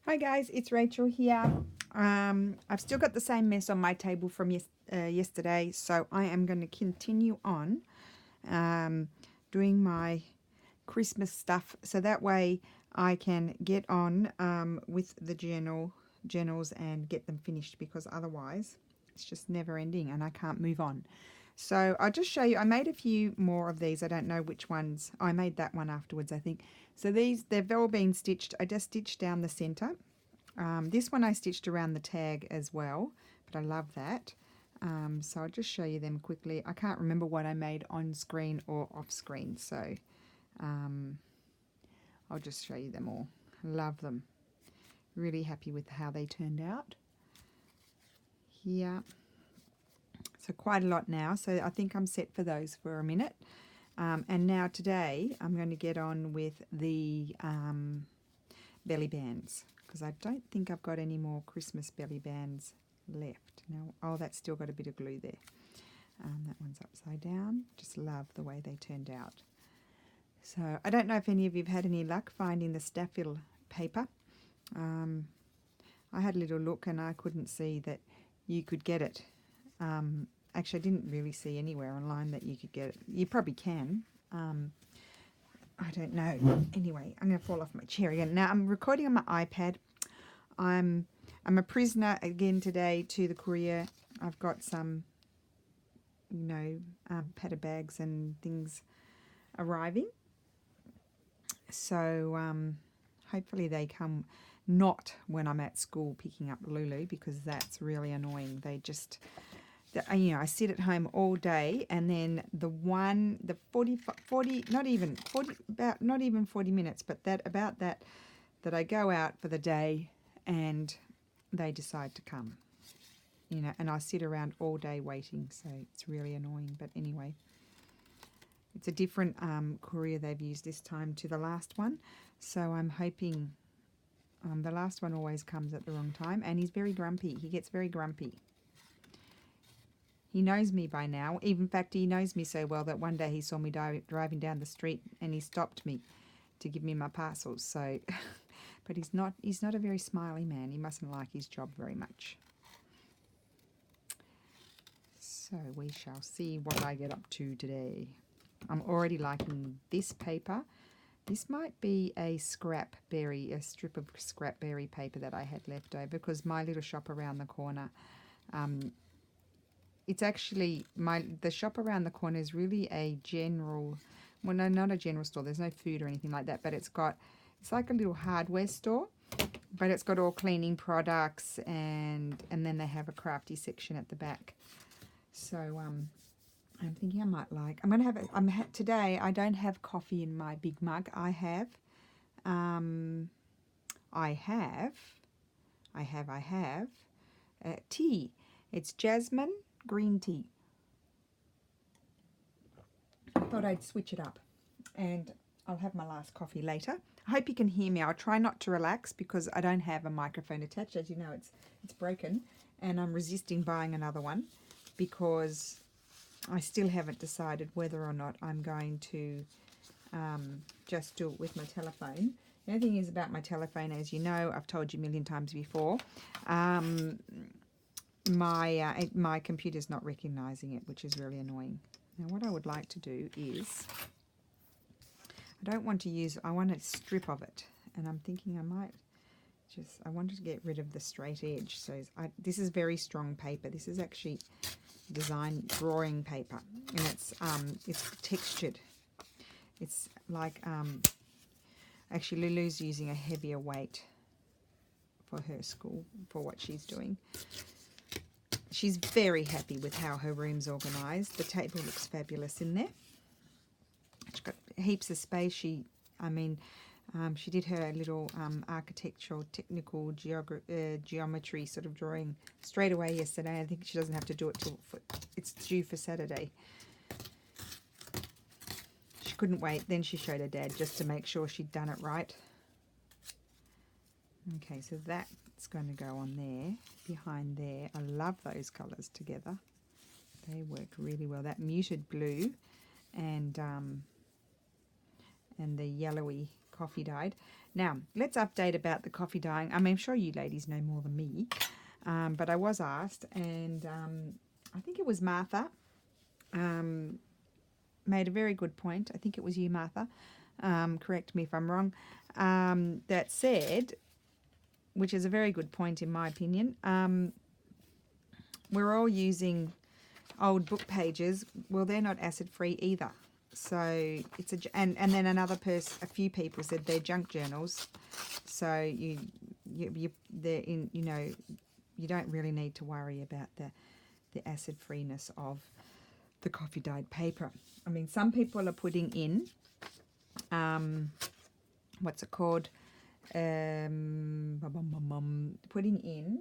Hi guys, it's Rachel here. I've still got the same mess on my table from yesterday, so I am going to continue on doing my Christmas stuff, so that way I can get on with the journals and get them finished, because otherwise it's just never ending and I can't move on. So I'll just show you. I made a few more of these. I don't know which ones. I made that one afterwards, I think. So they've all been stitched. I just stitched down the center. This one I stitched around the tag as well, but I love that. So I'll just show you them quickly. I can't remember what I made on screen or off screen, so I'll just show you them all. Love them. Really happy with how they turned out. Here. So quite a lot now, so I think I'm set for those for a minute. And now today I'm going to get on with the belly bands, because I don't think I've got any more Christmas belly bands left. Now, oh, that's still got a bit of glue there. That one's upside down. Just love the way they turned out. So I don't know if any of you have had any luck finding the Stafil paper. I had a little look and I couldn't see that you could get it. Actually, I didn't really see anywhere online that you could get it. You probably can. I don't know. Anyway, I'm going to fall off my chair again. Now, I'm recording on my iPad. I'm a prisoner again today to the courier. I've got some, padded bags and things arriving. So hopefully they come not when I'm at school picking up Lulu, because that's really annoying. They just... I sit at home all day, and then the 40, not even 40 minutes, but that I go out for the day and they decide to come, and I sit around all day waiting, so it's really annoying. But anyway, it's a different courier they've used this time to the last one, so I'm hoping the last one always comes at the wrong time, and he's very grumpy. He gets very grumpy. He knows me by now. In fact, he knows me so well that one day he saw me driving down the street and he stopped me to give me my parcels. So, but he's not a very smiley man. He mustn't like his job very much. So we shall see what I get up to today. I'm already liking this paper. This might be a strip of scrapberry paper that I had left over, because my little shop around the corner, it's actually, the shop around the corner is really a general, well, no, not a general store. There's no food or anything like that, but it's like a little hardware store, but it's got all cleaning products, and then they have a crafty section at the back. So I'm thinking I might like, I'm going to have, today I don't have coffee in my big mug. I have tea. It's jasmine green tea. I thought I'd switch it up, and I'll have my last coffee later. I hope you can hear me. I'll try not to relax because I don't have a microphone attached. As you know, it's broken, and I'm resisting buying another one because I still haven't decided whether or not I'm going to just do it with my telephone. The only thing is about my telephone, as you know, I've told you a million times before, my computer's not recognizing it, which is really annoying. Now what I would like to do is, I want a strip of it, and I'm thinking I wanted to get rid of the straight edge. So this is very strong paper. This is actually drawing paper, and it's textured. It's like, actually Lulu's using a heavier weight for her school, for what she's doing. She's very happy with how her room's organised. The table looks fabulous in there. She's got heaps of space. She did her little architectural, technical geometry sort of drawing straight away yesterday. I think she doesn't have to do it till it's due for Saturday. She couldn't wait. Then she showed her dad just to make sure she'd done it right. Okay, so that's going to go on there, behind there. I love those colours together. They work really well. That muted blue and the yellowy coffee dyed. Now, let's update about the coffee dyeing. I mean, I'm sure you ladies know more than me, but I was asked, and I think it was Martha made a very good point. I think it was you, Martha. Correct me if I'm wrong. That said, which is a very good point in my opinion, we're all using old book pages. Well, they're not acid-free either. So it's and then a few people said they're junk journals. So they're in, you don't really need to worry about the acid-freeness of the coffee dyed paper. I mean, some people are putting in what's it called? Putting in,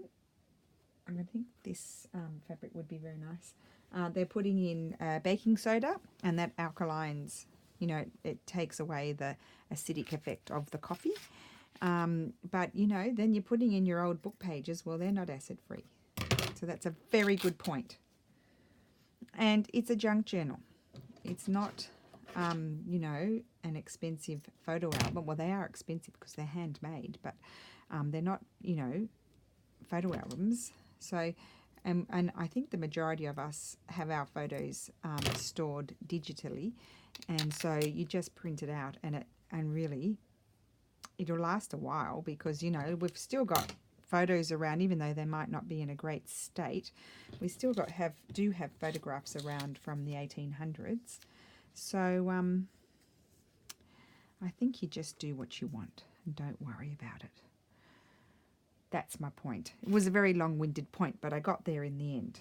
I think this fabric would be very nice. They're putting in baking soda, and that alkalines, it takes away the acidic effect of the coffee. But, then you're putting in your old book pages. Well, they're not acid free. So that's a very good point. And it's a junk journal. It's not, an expensive photo album. Well, they are expensive because they're handmade, but they're not, photo albums. So, and I think the majority of us have our photos stored digitally, and so you just print it out, and really it'll last a while because we've still got photos around, even though they might not be in a great state. We still do have photographs around from the 1800s. So I think you just do what you want and don't worry about it. That's my point. It was a very long-winded point, but I got there in the end.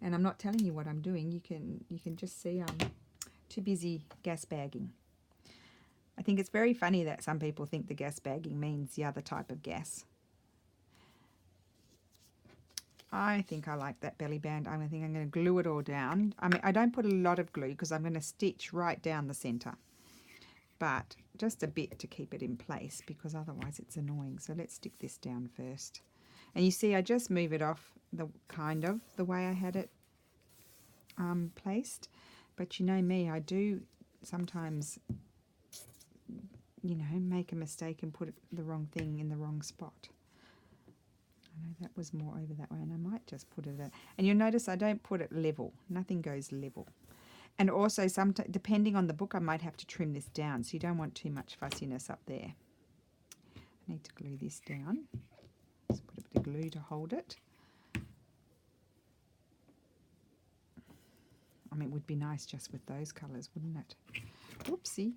And I'm not telling you what I'm doing. You can just see I'm too busy gas bagging. I think it's very funny that some people think the gas bagging means the other type of gas. I think I like that belly band. I think I'm going to glue it all down. I mean, I don't put a lot of glue because I'm going to stitch right down the center. But just a bit to keep it in place because otherwise it's annoying. So let's stick this down first. And you see I just move it off the way I had it placed. But you know me, I do sometimes, make a mistake and put the wrong thing in the wrong spot. I know that was more over that way, and I might just put it at, and you'll notice I don't put it level. Nothing goes level. And also, depending on the book, I might have to trim this down, so you don't want too much fussiness up there. I need to glue this down. Just put a bit of glue to hold it. I mean, it would be nice just with those colours, wouldn't it? Whoopsie.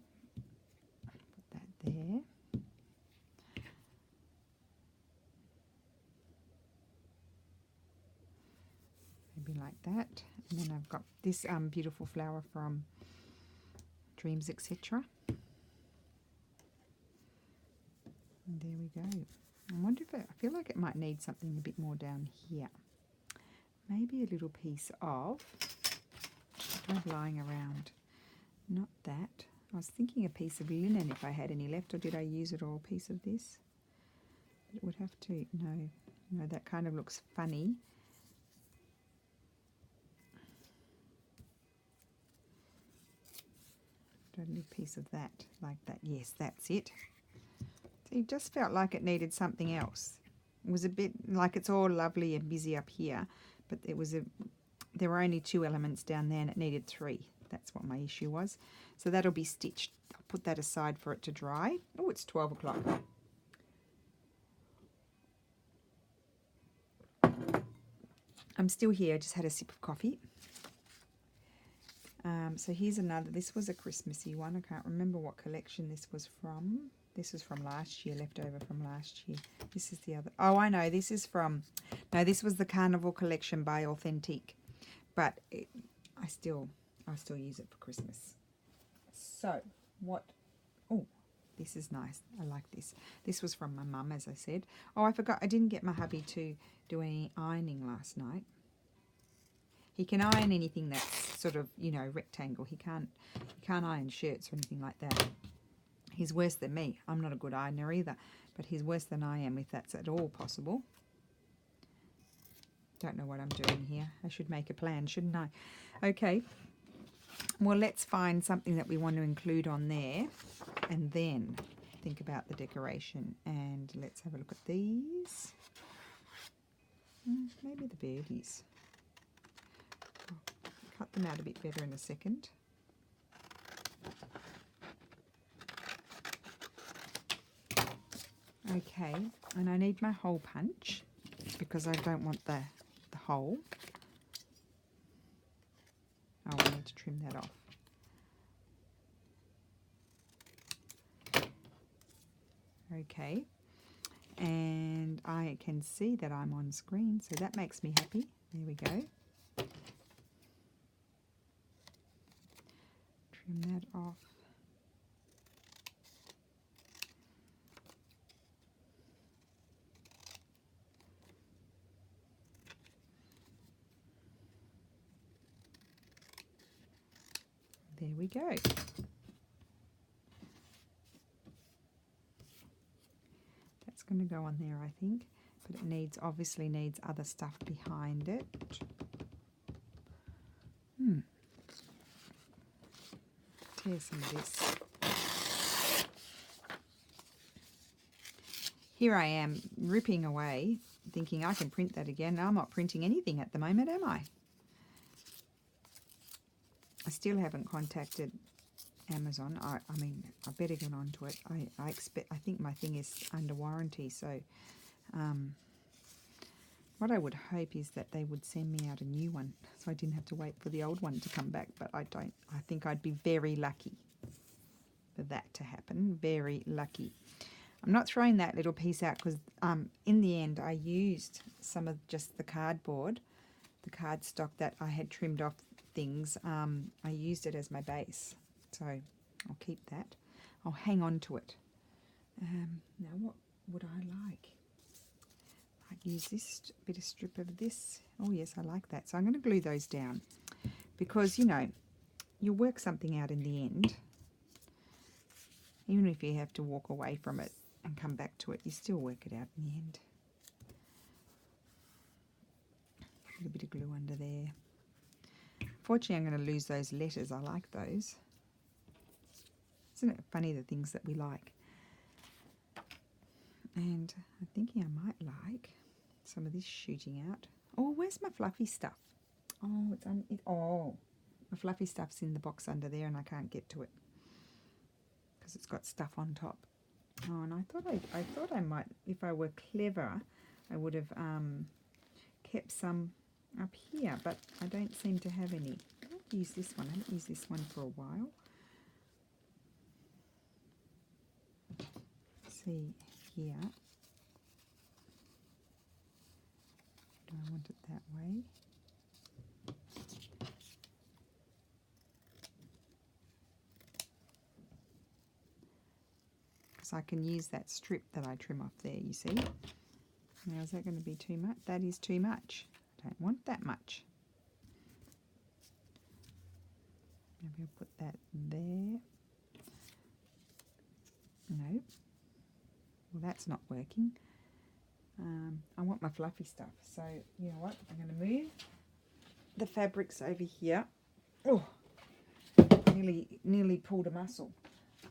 Put that there. Maybe like that. And then I've got this beautiful flower from Dremzetc. And there we go. I wonder if I feel like it might need something a bit more down here. Maybe a little piece of, I have lying around. Not that. I was thinking a piece of linen if I had any left, or did I use it all? A piece of this? It would have to, no, that kind of looks funny. A little piece of that, like that. Yes, that's it. So it just felt like it needed something else. It was a bit like it's all lovely and busy up here, but there were only 2 elements down there and it needed 3. That's what my issue was. So that'll be stitched. I'll put that aside for it to dry. Oh, it's 12 o'clock. I'm still here. I just had a sip of coffee. So here's another. This was a Christmassy one. I can't remember what collection this was from. This is from last year, leftover from last year. This is the other. Oh, I know. This is from. No, this was the Carnival collection by Authentique, but I still use it for Christmas. So what? Oh, this is nice. I like this. This was from my mum, as I said. Oh, I forgot. I didn't get my hubby to do any ironing last night. He can iron anything that's sort of, rectangle. He can't iron shirts or anything like that. He's worse than me. I'm not a good ironer either, but he's worse than I am if that's at all possible. Don't know what I'm doing here. I should make a plan, shouldn't I? Okay. Well, let's find something that we want to include on there and then think about the decoration. And let's have a look at these. Maybe the birdies. I'll cut them out a bit better in a second. Okay, and I need my hole punch because I don't want the hole. Oh, I need to trim that off. Okay, and I can see that I'm on screen, so that makes me happy. There we go. Trim that off. There we go. That's going to go on there, I think, but it obviously needs other stuff behind it. Tear some of this. Here I am ripping away, thinking I can print that again. I'm not printing anything at the moment, am I? I still haven't contacted Amazon. I mean, I better get onto it. I think my thing is under warranty, so what I would hope is that they would send me out a new one, so I didn't have to wait for the old one to come back. But I don't. I think I'd be very lucky for that to happen. Very lucky. I'm not throwing that little piece out because in the end I used some of just the cardboard, the cardstock that I had trimmed off things. I used it as my base, so I'll keep that. I'll hang on to it. Now what would I like? I'd use this bit of strip of this. Oh yes, I like that. So I'm going to glue those down because, you know, you'll work something out in the end. Even if you have to walk away from it and come back to it, you still work it out in the end. A little bit of glue under there. Fortunately, I'm going to lose those letters. I like those. Isn't it funny, the things that we like? And I'm thinking I might like some of this shooting out. Oh, where's my fluffy stuff? Oh, oh, my fluffy stuff's in the box under there, and I can't get to it because it's got stuff on top. Oh, and I thought I might, if I were clever, I would have kept some up here, but I don't seem to have any. I'll use this one. I haven't used this one for a while. See here. Do I want it that way? Because I can use that strip that I trim off there, you see. Now, is that going to be too much? That is too much. I don't want that much. Maybe I'll put that there. No. Well, that's not working. I want my fluffy stuff. So, you know what? I'm going to move the fabrics over here. Oh, nearly pulled a muscle.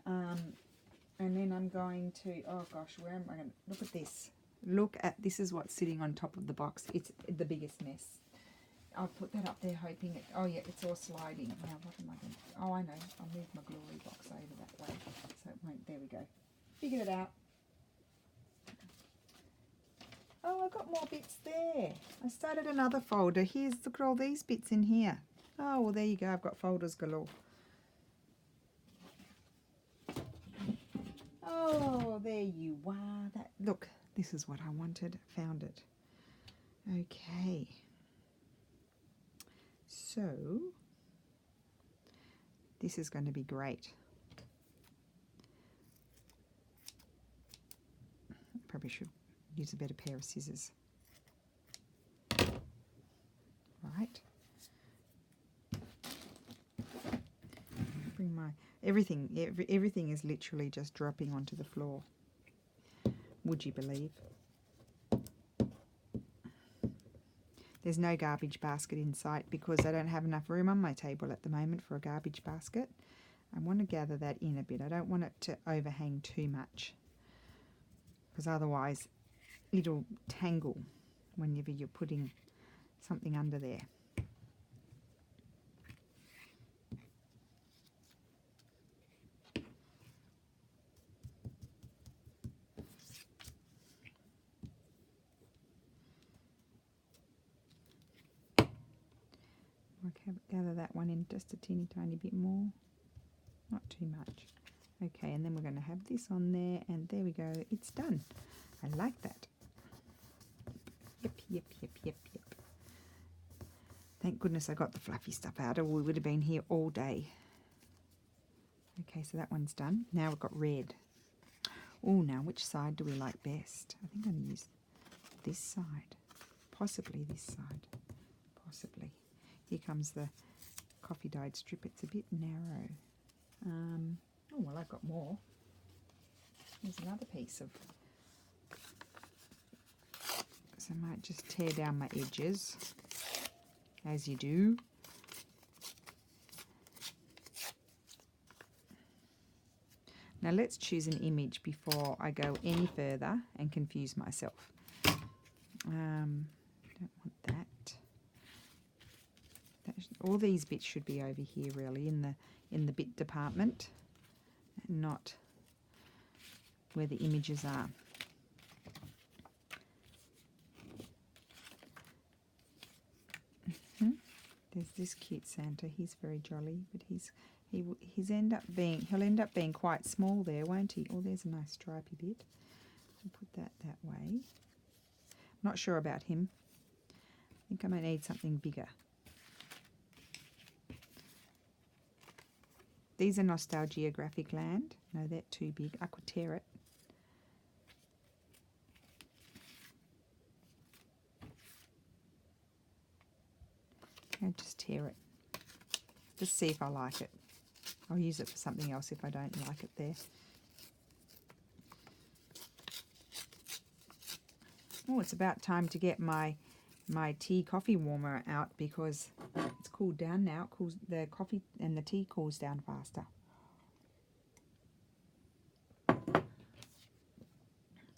And then I'm going to, oh gosh, where am I going to, look at this. Look at, this is what's sitting on top of the box. It's the biggest mess. I'll put that up there hoping it, oh yeah, it's all sliding. Now what am I going to, oh I know, I'll move my glory box over that way. So it won't, there we go. Figured it out. Oh, I've got more bits there. I started another folder. Here's, look at all these bits in here. Oh, well there you go, I've got folders galore. Oh, there you are. That, look, this is what I wanted. Found it. Okay. So, this is going to be great. Probably should use a better pair of scissors. Right. Bring my everything is literally just dropping onto the floor. Would you believe? There's no garbage basket in sight because I don't have enough room on my table at the moment for a garbage basket. I want to gather that in a bit. I don't want it to overhang too much because otherwise it'll tangle whenever you're putting something under there. Gather that one in just a teeny tiny bit more, not too much. Okay, and then we're going to have this on there, and there we go, it's done. I like that. Yep. Thank goodness I got the fluffy stuff out, or we would have been here all day. Okay, so that one's done. Now we've got red. Oh, now which side do we like best? I think I'm going to use this side, possibly this side, possibly. Here comes the coffee dyed strip. It's a bit narrow. Oh, well, I've got more. There's another piece of... So I might just tear down my edges, as you do. Now let's choose an image before I go any further and confuse myself. Don't want that. All these bits should be over here, really, in the bit department, and not where the images are. There's this cute Santa. He's very jolly, but he'll end up being quite small there, won't he? Oh, there's a nice stripy bit. I'll put that way. Not sure about him. I think I might need something bigger. These are Nostalgia Graphic Land. No, they're too big. I could tear it. I'll just tear it. Just see if I like it. I'll use it for something else if I don't like it there. Oh, it's about time to get my tea coffee warmer out because it's cooled down now. It cools, the coffee and the tea cools down faster.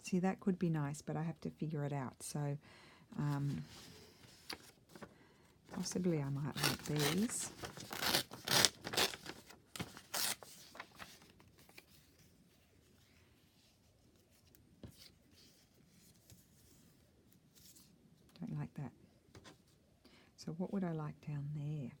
See, that could be nice, but I have to figure it out. So possibly I might like these. Don't like that. So what would I like down there?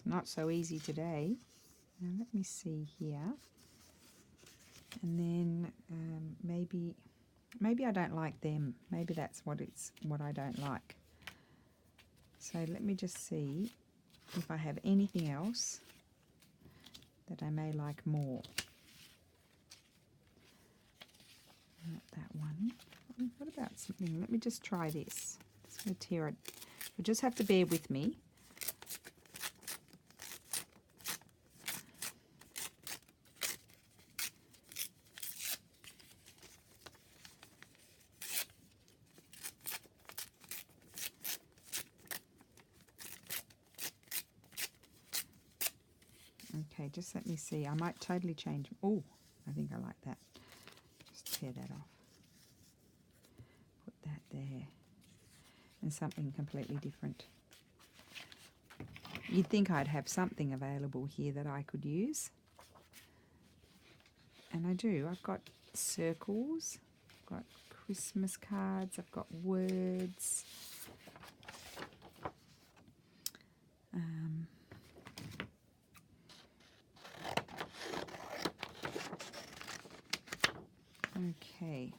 Not so easy today. Now let me see here, and then maybe I don't like them. Maybe that's what I don't like. So let me just see if I have anything else that I may like more. Not that one. What about something? Let me just try this. I'm just going to tear it. You'll just have to bear with me. Okay, just let me see. I might totally change. Oh, I think I like that. Just tear that off. Put that there. And something completely different. You'd think I'd have something available here that I could use. And I do. I've got circles. I've got Christmas cards. I've got words. Okay.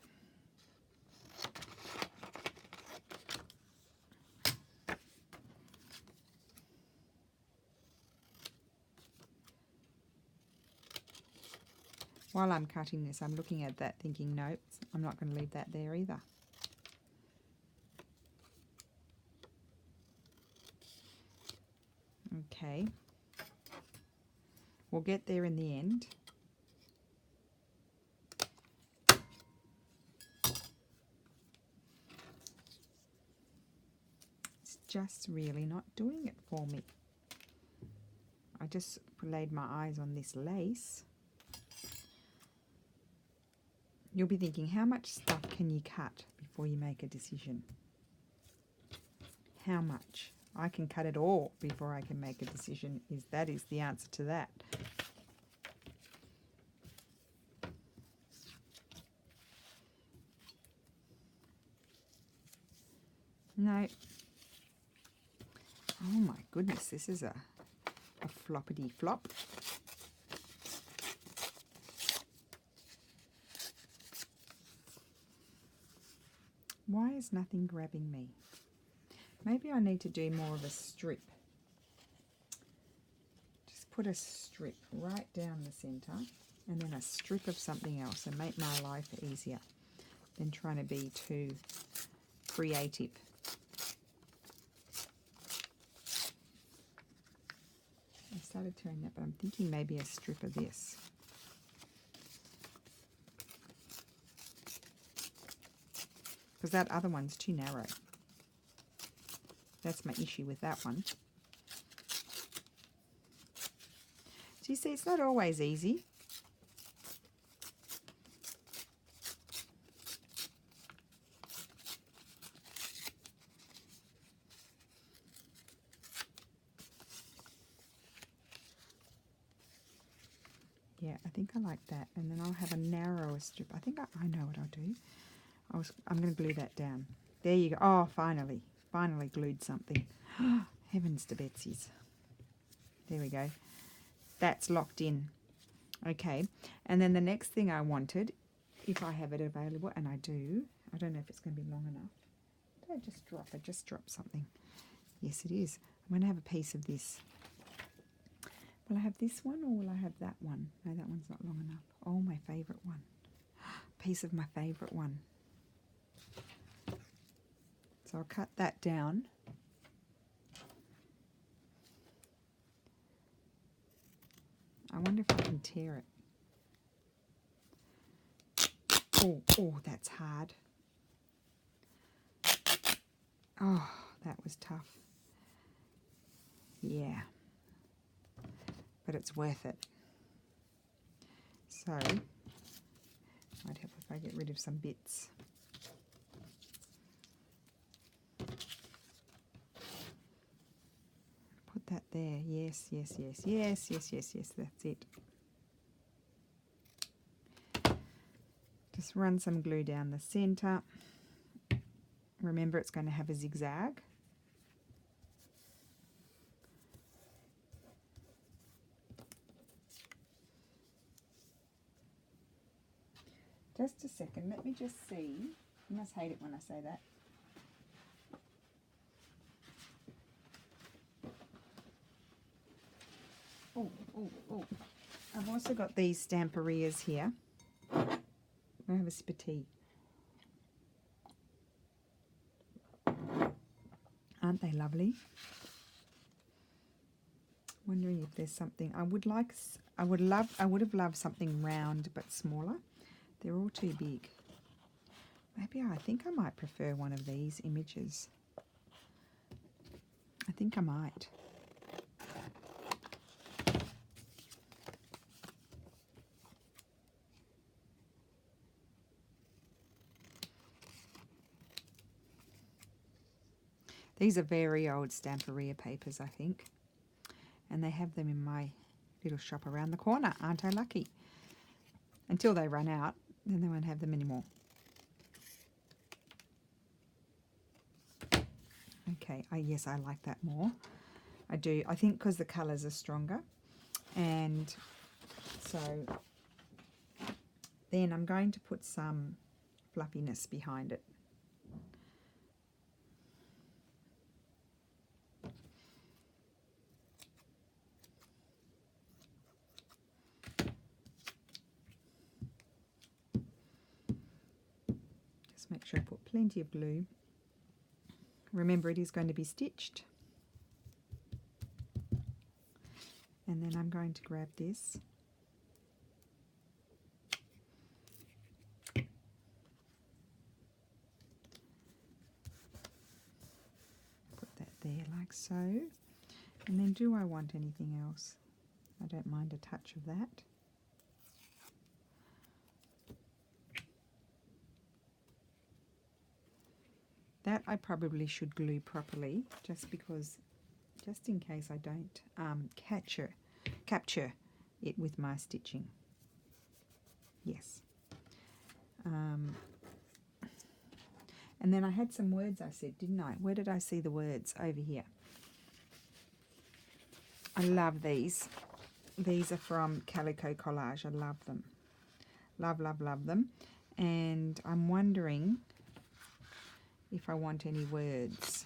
while I'm cutting this, I'm looking at that thinking, nope, I'm not going to leave that there either. Okay. We'll get there in the end. It's just really not doing it for me. I just laid my eyes on this lace. You'll be thinking, how much stuff can you cut before you make a decision? How much? I can cut it all before I can make a decision. That is the answer to that. No. Oh my goodness, this is a floppity flop. Why is nothing grabbing me? Maybe I need to do more of a strip. Just put a strip right down the center and then a strip of something else and make my life easier than trying to be too creative. I started tearing that, but I'm thinking maybe a strip of this. Because that other one's too narrow. That's my issue with that one. So you see, it's not always easy. Yeah, I think I like that. And then I'll have a narrower strip. I think I know what I'll do. I'm going to glue that down. There you go. Oh, finally. Finally glued something. Heavens to Betsy's. There we go. That's locked in. Okay. And then the next thing I wanted, if I have it available, and I do, I don't know if it's going to be long enough. Did I just drop? I just dropped something. Yes, it is. I'm going to have a piece of this. Will I have this one or will I have that one? No, that one's not long enough. Oh, my favourite one. Piece of my favourite one. So I'll cut that down. I wonder if I can tear it. Oh, that's hard. Oh, that was tough. Yeah. But it's worth it. So, might help if I get rid of some bits. Put that there. Yes, yes, yes, yes, yes, yes, yes. That's it. Just run some glue down the center. Remember, it's going to have a zigzag. Just a second, let me just see. You must hate it when I say that. Oh. I've also got these Stamperias here. I have a sip of tea. Aren't they lovely? Wondering if there's something I would have loved something round but smaller. They're all too big. Maybe I think I might prefer one of these images. I think I might. These are very old Stamperia papers, I think. And they have them in my little shop around the corner. Aren't I lucky? Until they run out, then they won't have them anymore. Okay, yes, I like that more. I do. I think because the colours are stronger. And so then I'm going to put some fluffiness behind it. Just make sure I put plenty of glue. Remember, it is going to be stitched. And then I'm going to grab this. Put that there like so. And then do I want anything else? I don't mind a touch of that. That I probably should glue properly, just in case I don't capture it with my stitching. Yes. And then I had some words I said, didn't I? Where did I see the words? Over here. I love these. These are from Calico Collage. I love them. Love, love, love them. And I'm wondering if I want any words.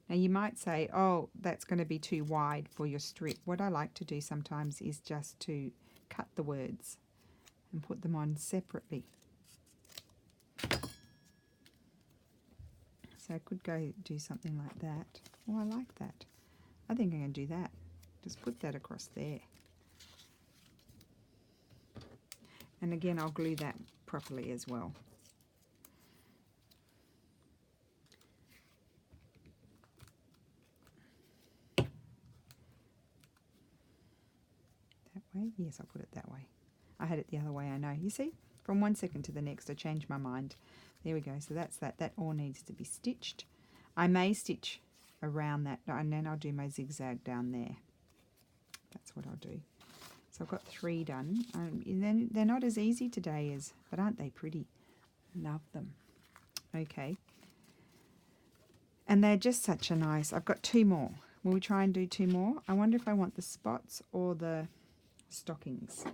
Now you might say, oh, that's going to be too wide for your strip. What I like to do sometimes is just to cut the words and put them on separately. So I could go do something like that. Oh, I like that. I think I'm going to do that. Just put that across there. And again, I'll glue that properly as well. That way? Yes, I'll put it that way. I had it the other way, I know. You see? From 1 second to the next, I changed my mind. There we go. So that's that. That all needs to be stitched. I may stitch around that, and then I'll do my zigzag down there. That's what I'll do. So I've got 3 done. They're not as easy today but aren't they pretty? Love them. Okay. And they're just such a nice. I've got 2 more. Will we try and do 2 more? I wonder if I want the spots or the stockings.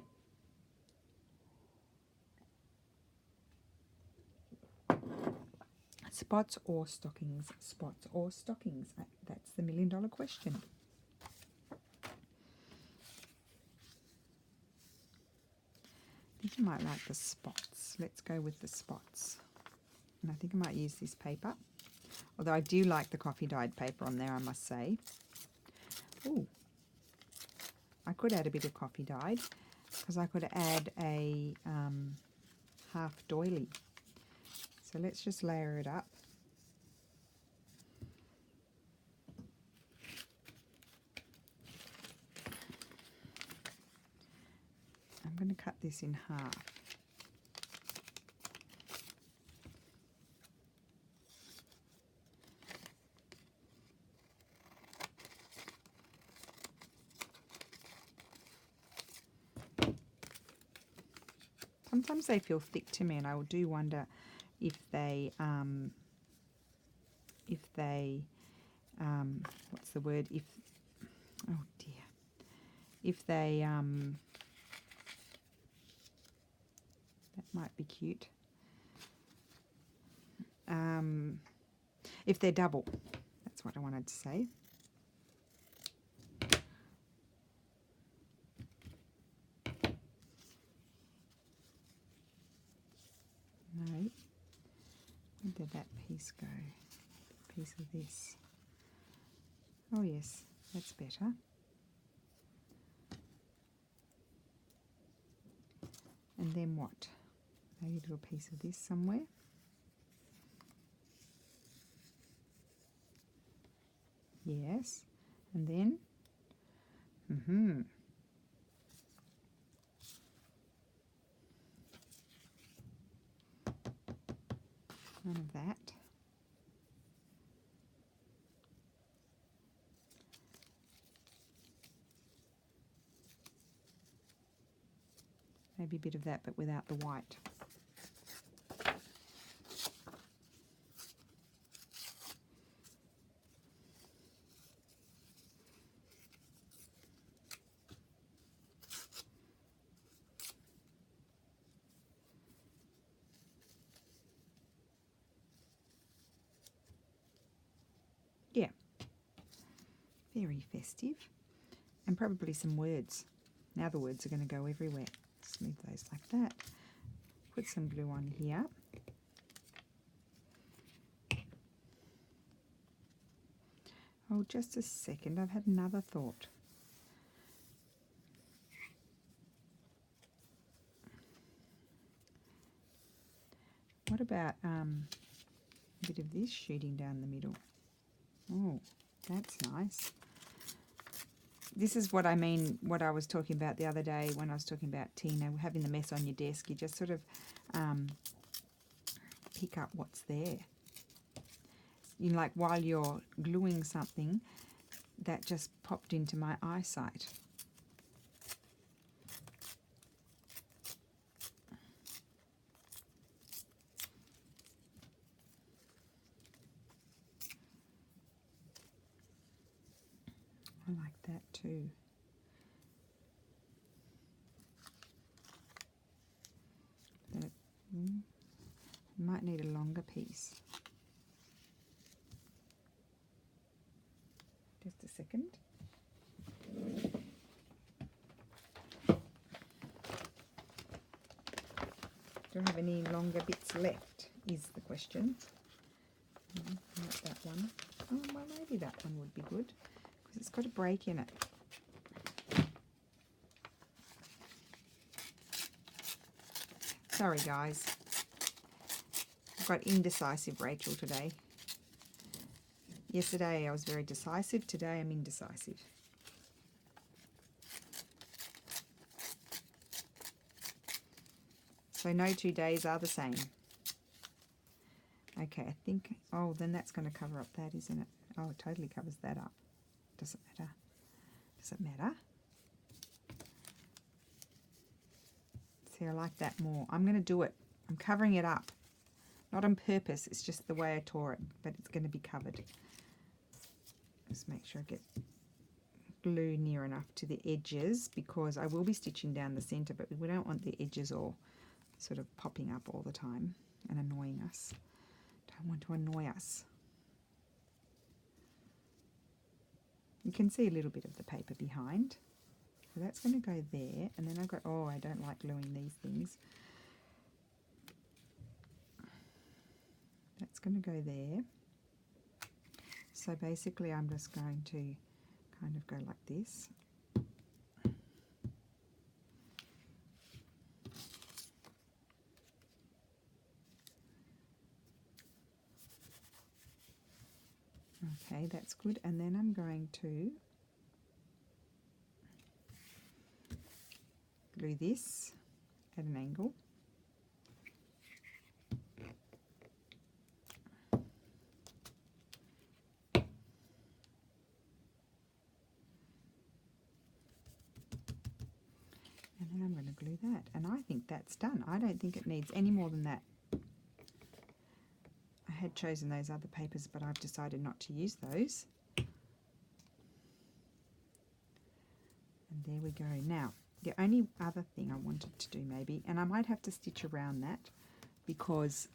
Spots or stockings? Spots or stockings? That's the $1 million question. I think I might like the spots. Let's go with the spots. And I think I might use this paper. Although I do like the coffee dyed paper on there, I must say. Ooh. I could add a bit of coffee dyed because I could add a half doily. So let's just layer it up. I'm going to cut this in half. Sometimes they feel thick to me, and I do wonder if they what's the word? Oh dear. If they that might be cute. If they're double, that's what I wanted to say. No. Where did that piece go? A piece of this. Oh yes, that's better. And then what? Maybe a little piece of this somewhere. Yes. And then none of that. Maybe a bit of that, but without the white. Yeah, Very festive. And probably some words. Now the words are going to go everywhere. Smooth those like that. Put some glue on here. Oh, just a second. I've had another thought. What about a bit of this shooting down the middle? Oh, that's nice. This is what I mean, what I was talking about the other day when I was talking about Tina, having the mess on your desk. You just sort of pick up what's there. You know, like while you're gluing something, that just popped into my eyesight. I like that too. That might need a longer piece. Just a second. Do I have any longer bits left is the question. Not that one. Oh, well, maybe that one would be good because it's got a break in it. Sorry, guys. I've got indecisive Rachel today. Yesterday I was very decisive. Today I'm indecisive. So no 2 days are the same. Okay, I think, oh, then that's going to cover up that, isn't it? Oh, it totally covers that up. Doesn't matter. Does it matter? See, I like that more. I'm going to do it. I'm covering it up. Not on purpose, it's just the way I tore it, but it's going to be covered. Just make sure I get glue near enough to the edges because I will be stitching down the center, but we don't want the edges all sort of popping up all the time and annoying us. Don't want to annoy us. You can see a little bit of the paper behind. So that's going to go there, and then I've got, oh, I don't like gluing these things. That's going to go there. So basically I'm just going to kind of go like this. Okay, that's good. And then I'm going to glue this at an angle. And then I'm going to glue that. And I think that's done. I don't think it needs any more than that. I had chosen those other papers, but I've decided not to use those. And there we go. Now, the only other thing I wanted to do maybe, and I might have to stitch around that because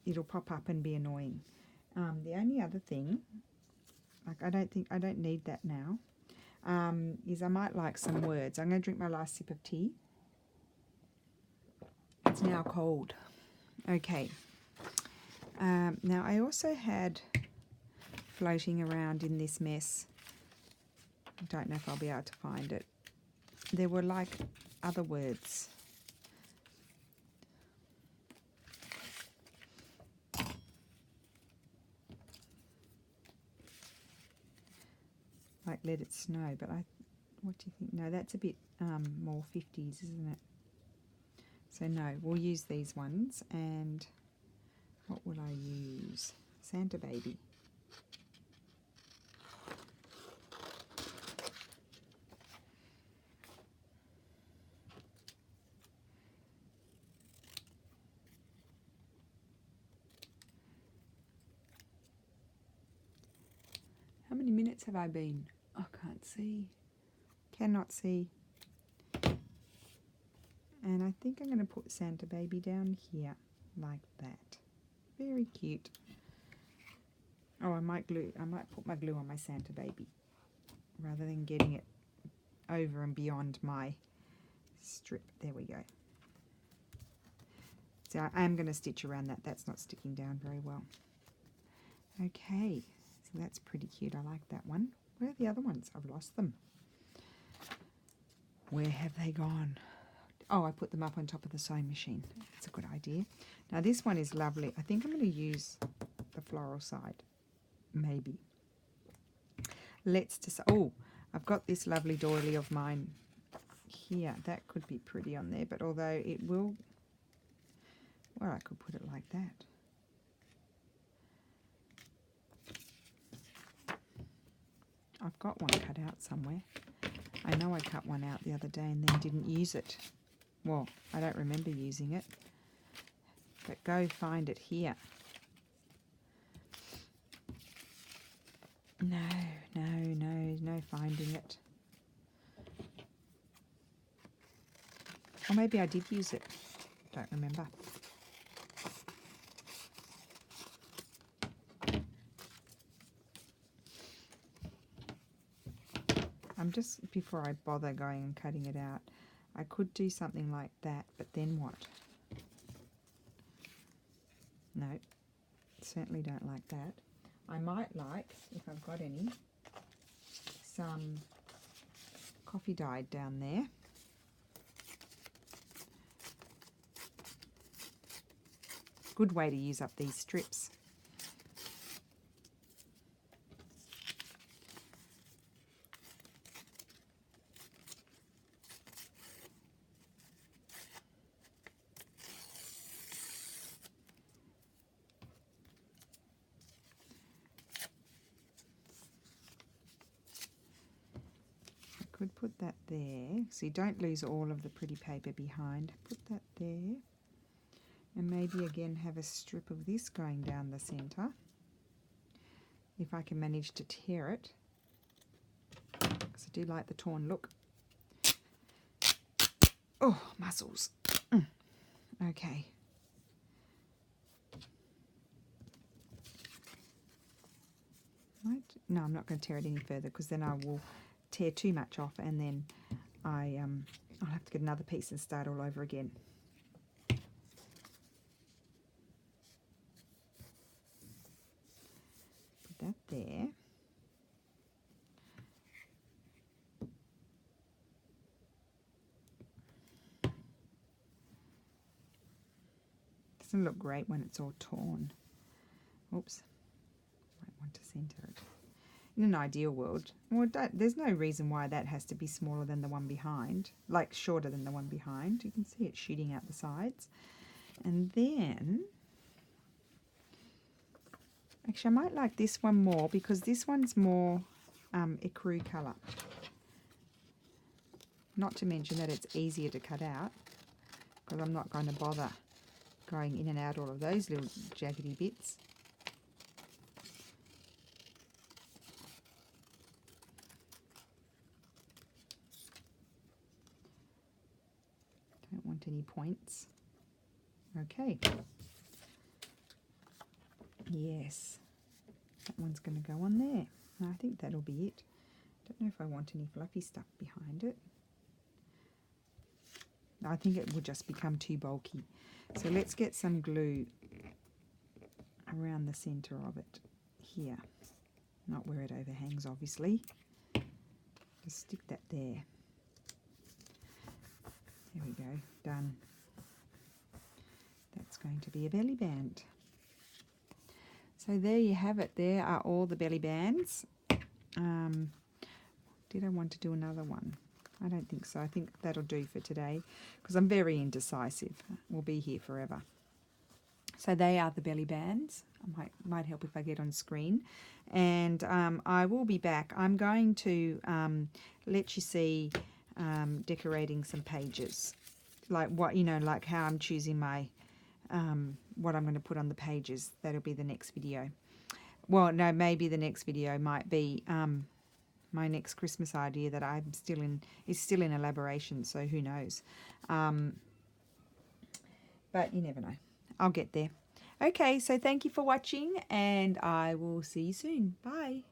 it'll pop up and be annoying. The only other thing, like I don't need that now, is I might like some words. I'm going to drink my last sip of tea. It's now cold. Okay. Now I also had floating around in this mess, I don't know if I'll be able to find it, there were like other words. Like let it snow, but what do you think? No, that's a bit more 50s, isn't it? So no, we'll use these ones. And what will I use? Santa Baby. How many minutes have I been? I can't see. Cannot see. And I think I'm going to put Santa Baby down here, like that. Very cute. Oh, I might put my glue on my Santa baby rather than getting it over and beyond my strip. There we go. So I am going to stitch around that. That's not sticking down very well. Okay, so that's pretty cute. I like that one. Where are the other ones? I've lost them. Where have they gone? Oh, I put them up on top of the sewing machine. That's a good idea. Now this one is lovely. I think I'm going to use the floral side. Maybe. Let's just, oh, I've got this lovely doily of mine here. That could be pretty on there, but although it will, well, I could put it like that. I've got one cut out somewhere. I know I cut one out the other day and then didn't use it. Well, I don't remember using it. But go find it here. No finding it. Or maybe I did use it. Don't remember. I'm just, before I bother going and cutting it out, I could do something like that, but then what? No, certainly don't like that. I might like, if I've got any, some coffee dyed down there. Good way to use up these strips. Could put that there, so you don't lose all of the pretty paper behind. Put that there, and maybe again have a strip of this going down the center, if I can manage to tear it, because I do like the torn look. Oh, muscles. Okay. No, I'm not going to tear it any further, because then I will tear too much off, and then I'll have to get another piece and start all over again. Put that there. Doesn't look great when it's all torn. Oops. Might want to center it. In an ideal world, well, there's no reason why that has to be smaller than the one behind, like shorter than the one behind. You can see it shooting out the sides. And then, actually I might like this one more, because this one's more ecru colour. Not to mention that it's easier to cut out, because I'm not going to bother going in and out all of those little jaggedy bits. Don't want any points. Okay. Yes, that one's going to go on there. I think that'll be it. Don't know if I want any fluffy stuff behind it. I think it will just become too bulky. So let's get some glue around the center of it here. Not where it overhangs, obviously. Just stick that there. There we go, done. That's going to be a belly band. So there you have it. There are all the belly bands. Did I want to do another one? I don't think so. I think that'll do for today, because I'm very indecisive. We'll be here forever. So they are the belly bands. Might help if I get on screen. And I will be back. I'm going to let you see decorating some pages, like what, like how I'm choosing my what I'm going to put on the pages. That'll be the next video. Well, no, maybe the next video might be my next Christmas idea that is still in elaboration, so who knows. But you never know. I'll get there. Okay, so thank you for watching, and I will see you soon. Bye.